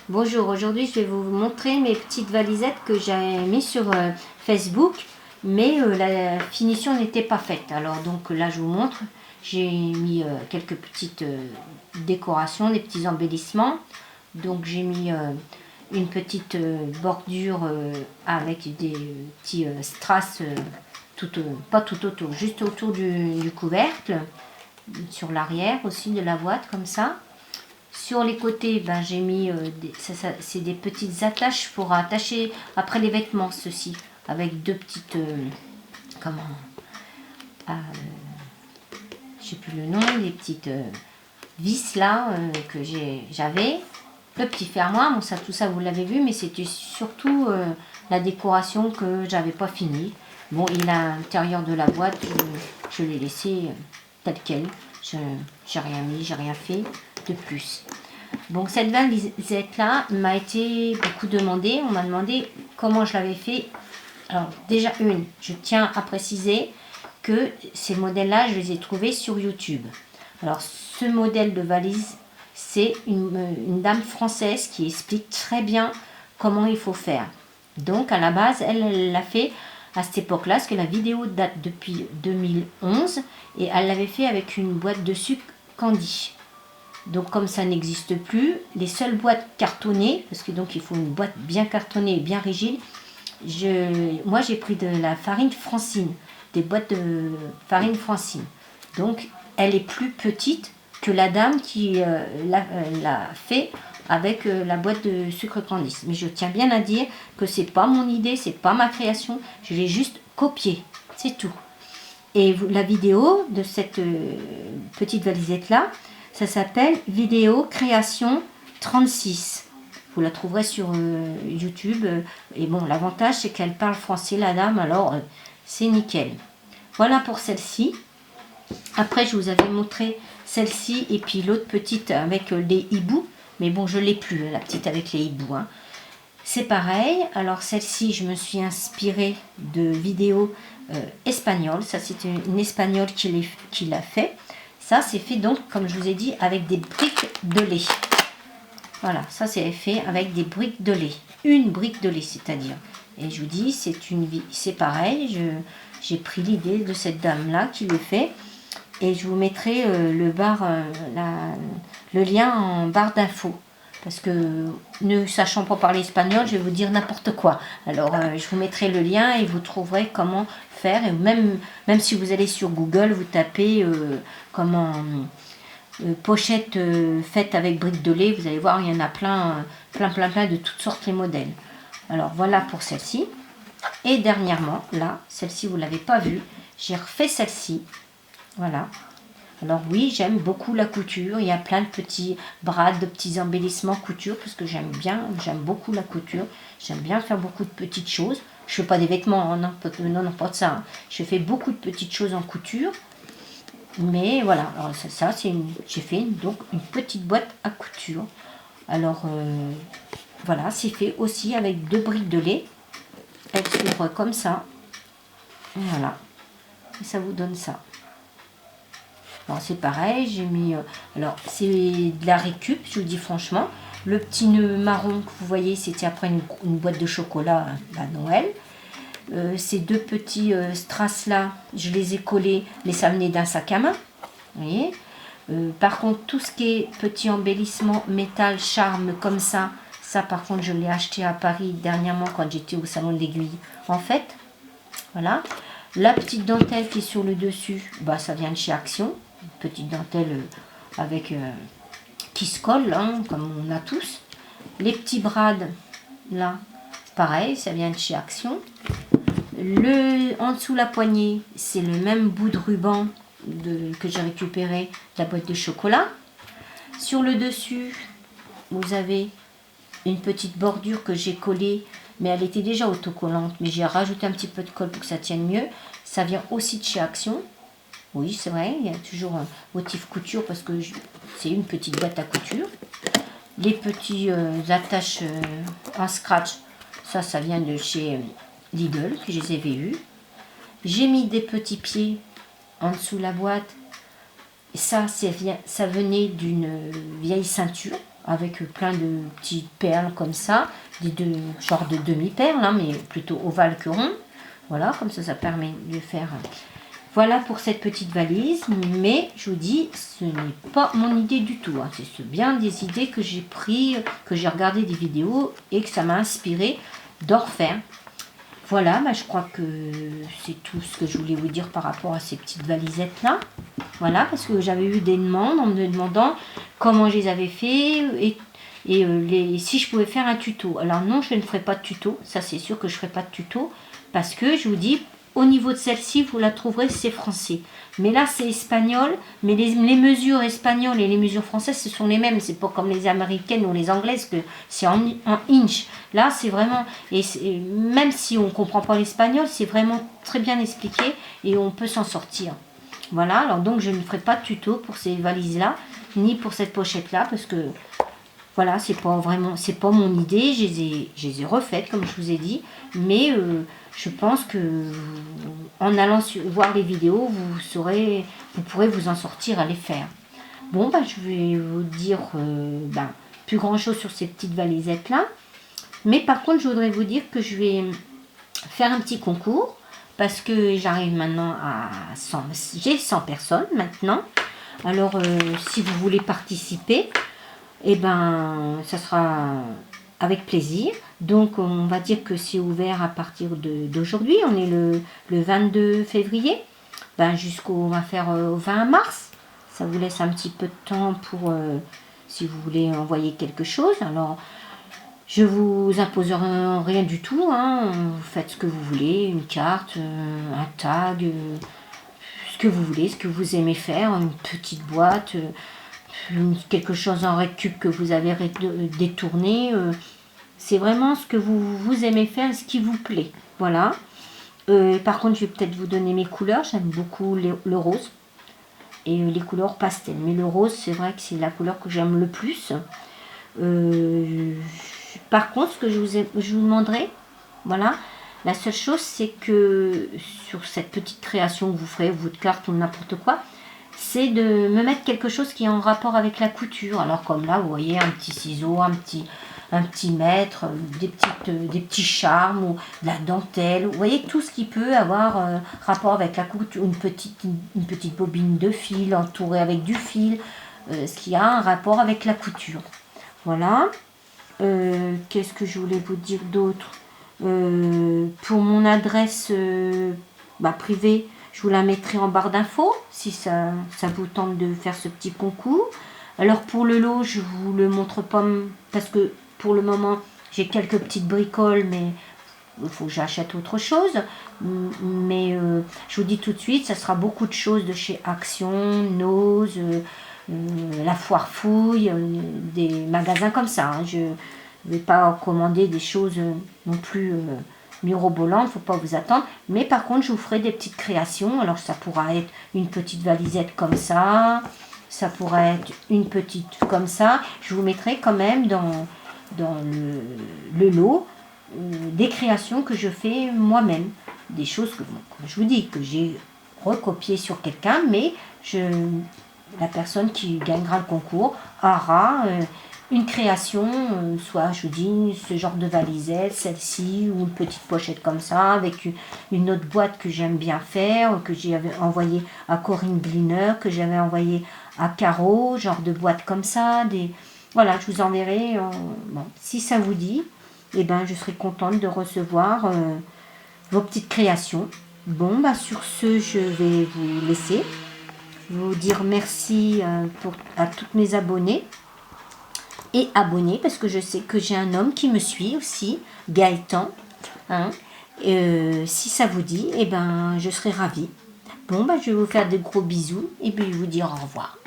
Bonjour, aujourd'hui je vais vous montrer mes petites valisettes que j'ai mis sur Facebook, mais la finition n'était pas faite. Alors donc là je vous montre, j'ai mis quelques petites décorations, des petits embellissements. Donc j'ai mis une petite bordure avec des petits strass, pas tout autour, juste autour du couvercle, sur l'arrière aussi de la boîte comme ça. Sur les côtés, ben, j'ai mis c'est des petites attaches pour attacher après les vêtements, ceci, avec deux petites, comment, je sais plus le nom, des petites vis là que j'avais. Le petit fermoir, bon ça tout ça vous l'avez vu, mais c'était surtout la décoration que j'avais pas fini. Bon, il a à l'intérieur de la boîte, je l'ai laissé tel quel. J'ai rien mis, j'ai rien fait de plus. Donc cette valisette là m'a été beaucoup demandée. On m'a demandé comment je l'avais fait. Alors déjà je tiens à préciser que ces modèles là je les ai trouvés sur YouTube. Alors ce modèle de valise, c'est une dame française qui explique très bien comment il faut faire. Donc à la base elle l'a fait à cette époque là, parce que la vidéo date depuis 2011 et elle l'avait fait avec une boîte de sucre Candy. Donc comme ça n'existe plus, les seules boîtes cartonnées, parce que donc il faut une boîte bien cartonnée et bien rigide, moi j'ai pris de la farine Francine, des boîtes de farine Francine. Donc elle est plus petite que la dame qui l'a fait avec la boîte de sucre Candy. Mais je tiens bien à dire que c'est pas mon idée, c'est pas ma création, je l'ai juste copié, c'est tout. Et la vidéo de cette petite valisette là, ça s'appelle Vidéo Création 36. Vous la trouverez sur YouTube. Et bon, l'avantage, c'est qu'elle parle français, la dame. Alors, c'est nickel. Voilà pour celle-ci. Après, je vous avais montré celle-ci et puis l'autre petite avec les hiboux. Mais bon, je ne l'ai plus, la petite avec les hiboux. Hein. C'est pareil. Alors, celle-ci, je me suis inspirée de vidéos espagnoles. Ça, c'est une espagnole qui l'a fait. Ça, c'est fait donc, comme je vous ai dit, avec des briques de lait. Voilà, ça c'est fait avec des briques de lait. Une brique de lait, c'est-à-dire. Et je vous dis, c'est pareil. J'ai pris l'idée de cette dame-là qui le fait. Et je vous mettrai le lien en barre d'infos. Parce que, ne sachant pas parler espagnol, je vais vous dire n'importe quoi. Alors, je vous mettrai le lien et vous trouverez comment faire. Et même si vous allez sur Google, vous tapez pochette faite avec briques de lait, vous allez voir, il y en a plein de toutes sortes les modèles. Alors, voilà pour celle-ci. Et dernièrement, là, celle-ci, vous ne l'avez pas vue, j'ai refait celle-ci. Voilà. Alors oui, j'aime beaucoup la couture. Il y a plein de petits brades, de petits embellissements couture, parce que j'aime beaucoup la couture. J'aime bien faire beaucoup de petites choses. Je ne fais pas des vêtements, hein, non, pas de ça. Hein. Je fais beaucoup de petites choses en couture. Mais voilà, alors ça j'ai fait donc une petite boîte à couture. Alors voilà, c'est fait aussi avec deux briques de lait. Elle s'ouvre comme ça. Voilà. Et ça vous donne ça. Alors c'est pareil, j'ai mis... alors c'est de la récup, je vous dis franchement. Le petit nœud marron que vous voyez, c'était après une boîte de chocolat à Noël. Ces deux petits strass là, je les ai collés, mais ça venait d'un sac à main. Vous voyez. Par contre, tout ce qui est petit embellissement, métal, charme, comme ça par contre, je l'ai acheté à Paris dernièrement quand j'étais au salon de l'aiguille. En fait, voilà. La petite dentelle qui est sur le dessus, bah, ça vient de chez Action. Une petite dentelle avec qui se colle, hein, comme on a tous. Les petits brades, là, pareil, ça vient de chez Action. En dessous la poignée, c'est le même bout de ruban que j'ai récupéré de la boîte de chocolat. Sur le dessus, vous avez une petite bordure que j'ai collée, mais elle était déjà autocollante, mais j'ai rajouté un petit peu de colle pour que ça tienne mieux. Ça vient aussi de chez Action. Oui, c'est vrai, il y a toujours un motif couture parce que c'est une petite boîte à couture. Les petits attaches en scratch, ça vient de chez Lidl, que je les avais eus. J'ai mis des petits pieds en dessous de la boîte. Et ça venait d'une vieille ceinture. avec plein de petites perles comme ça, genre de demi-perles, hein, mais plutôt ovales que rondes. Voilà, comme ça permet de faire... Voilà pour cette petite valise, mais je vous dis, ce n'est pas mon idée du tout. Hein. C'est bien des idées que j'ai pris, que j'ai regardé des vidéos et que ça m'a inspiré d'en refaire. Voilà, je crois que c'est tout ce que je voulais vous dire par rapport à ces petites valisettes-là. Voilà, parce que j'avais eu des demandes en me demandant comment je les avais fait et si je pouvais faire un tuto. Alors non, je ne ferai pas de tuto, ça c'est sûr que je ne ferai pas de tuto, parce que je vous dis, au niveau de celle-ci, vous la trouverez, c'est français. Mais là, c'est espagnol, mais les mesures espagnoles et les mesures françaises, ce sont les mêmes. C'est pas comme les américaines ou les anglaises, que c'est en inch. Là, c'est vraiment... Et même si on ne comprend pas l'espagnol, c'est vraiment très bien expliqué et on peut s'en sortir. Voilà, alors donc je ne ferai pas de tuto pour ces valises-là, ni pour cette pochette-là, parce que... Voilà, c'est pas mon idée, je les ai refaites comme je vous ai dit, mais je pense que en allant voir les vidéos, vous pourrez vous en sortir à les faire. Bon, je vais vous dire plus grand chose sur ces petites valisettes là, mais par contre je voudrais vous dire que je vais faire un petit concours, parce que j'arrive maintenant à 100, j'ai 100 personnes maintenant, alors si vous voulez participer, ça sera avec plaisir. Donc, on va dire que c'est ouvert à partir d'aujourd'hui. On est le 22 février. On va faire au 20 mars. Ça vous laisse un petit peu de temps pour, si vous voulez envoyer quelque chose. Alors, je vous imposerai rien du tout. Hein. Vous faites ce que vous voulez. Une carte, un tag, ce que vous voulez, ce que vous aimez faire. Une petite boîte... quelque chose en récup que vous avez détourné, c'est vraiment ce que vous aimez faire, ce qui vous plaît, voilà. Par contre, je vais peut-être vous donner mes couleurs, j'aime beaucoup le rose et les couleurs pastel, mais le rose, c'est vrai que c'est la couleur que j'aime le plus. Par contre, ce que je vous demanderai, voilà, la seule chose, c'est que sur cette petite création que vous ferez, votre carte ou n'importe quoi, c'est de me mettre quelque chose qui est en rapport avec la couture. Alors comme là, vous voyez, un petit ciseau, un petit mètre, des petits charmes ou de la dentelle. Vous voyez, tout ce qui peut avoir rapport avec la couture. Une petite bobine de fil entourée avec du fil. Ce qui a un rapport avec la couture. Voilà. Qu'est-ce que je voulais vous dire d'autre? Pour mon adresse privée, je vous la mettrai en barre d'infos si ça vous tente de faire ce petit concours. Alors pour le lot, je vous le montre pas parce que pour le moment, j'ai quelques petites bricoles, mais il faut que j'achète autre chose. Mais je vous dis tout de suite, ça sera beaucoup de choses de chez Action, Nose, La Foire Fouille, des magasins comme ça. Hein. Je ne vais pas commander des choses non plus... mirobolant, il ne faut pas vous attendre, mais par contre je vous ferai des petites créations. Alors ça pourra être une petite valisette comme ça pourrait être une petite comme ça, je vous mettrai quand même dans le lot des créations que je fais moi-même, des choses que, comme je vous dis, que j'ai recopiées sur quelqu'un, mais la personne qui gagnera le concours aura une création, soit je vous dis ce genre de valisette, celle-ci, ou une petite pochette comme ça, avec une autre boîte que j'aime bien faire, que j'avais envoyé à Corinne Bliner, que j'avais envoyé à Caro, genre de boîte comme ça, voilà, je vous enverrai, si ça vous dit, je serai contente de recevoir vos petites créations. Bon, sur ce, je vais vous laisser, vous dire merci à tous mes abonnés, et abonnés, parce que je sais que j'ai un homme qui me suit aussi, Gaëtan. Hein. Si ça vous dit, je serai ravie. Bon, je vais vous faire de gros bisous et puis vous dire au revoir.